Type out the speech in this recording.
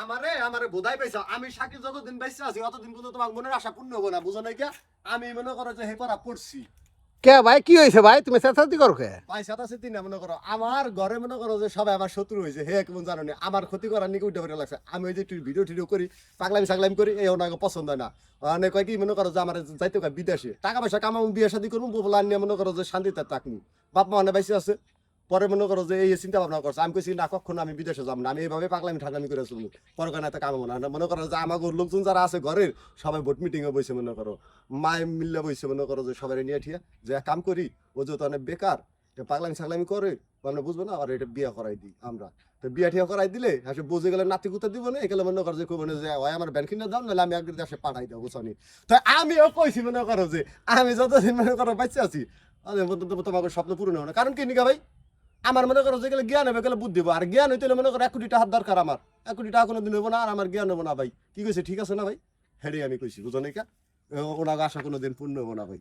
আমারে আমারে বোধাই পাইছো আমি সাকিব যতদিন বেঁচে আছি অতদিন পর্যন্ত তোমার মনের আশা পূর্ণ হবো না, বুঝো নাই কে? আমি মনে করো যে হে করা পড়ছি কে ভাই কি হয়েছে ভাই তুমি চেঁচাচেঁচি করো কে? পয়সা আছে তিন মনে করো আমার ঘরে মনে করো যে সবাই আমার শত্রু হয়েছে, হে কেমন জানো না আমার ক্ষতি করার নিকে উঠে পড়ে লাগছে। আমি ওই যে একটু ভিডিও টিডিও করি পাগলামি সাগলামি করি, এই ওনাকে পছন্দ হয় না। অনেক কয় কি মনে করো যে আমার যাইতে কয় বিদেশে টাকা পয়সা কামাবো, বিয়ে শাদী করবো, বলে নিয়ে মনে করো যে শান্তিতে থাকবো, বাপ মা অনেক বেশি আছে। পরে মনে করো যে এই চিন্তা ভাবনা করছে, আমি কইছি না কখনো আমি বিদেশে যাবো না, আমি এইভাবে পাগলামি ঠাগলামি করে চলবো, পরে কেন এত কামাবো না। মনে করো যে আমার লোকজন যারা আছে ঘরের সবাই ভোট মিটিং এ বসে মনে করো মায়ে মিল্লা বসে মনে করো যে সবাই নিয়ে ঠিয়া যে এক কাম করি ও যে তো অনেক বেকার পাগলামি ছাগলামি করে আমরা বুঝবো না, আর এটা বিয়ে করাই দিই আমরা। তো বিয়ে ঠিয়া করাই দিলে আসলে বুঝে গেলে নাতি কুতা দিব না, এগুলো মনে করো যে কই যে ওই আমার ব্যান কিনে দাও, নাহলে আমি একদিন দেশে পাঠাই দেবো বুঝনি। তো আমিও কইছি মনে করো যে আমি যতদিন মনে করো বাচ্চা আছি তোমাকে স্বপ্ন পূরণ হবে না। কারণ কি নিকা ভাই, আমার মনে করো যে গেলে জ্ঞান হবে, গেলে বুদ্ধি হবে, আর জ্ঞান হইতে মনে করো 1 কোটি টাকার দরকার আমার, 1 কোটি টাকা কোনোদিন হবো না, আর আমার জ্ঞান হবো না ভাই। কি কইছে ঠিক আছে না ভাই? হেডে আমি কইছি বুঝো নাই কা, ওনাকে আশা কোনোদিন পূর্ণ হবো না ভাই।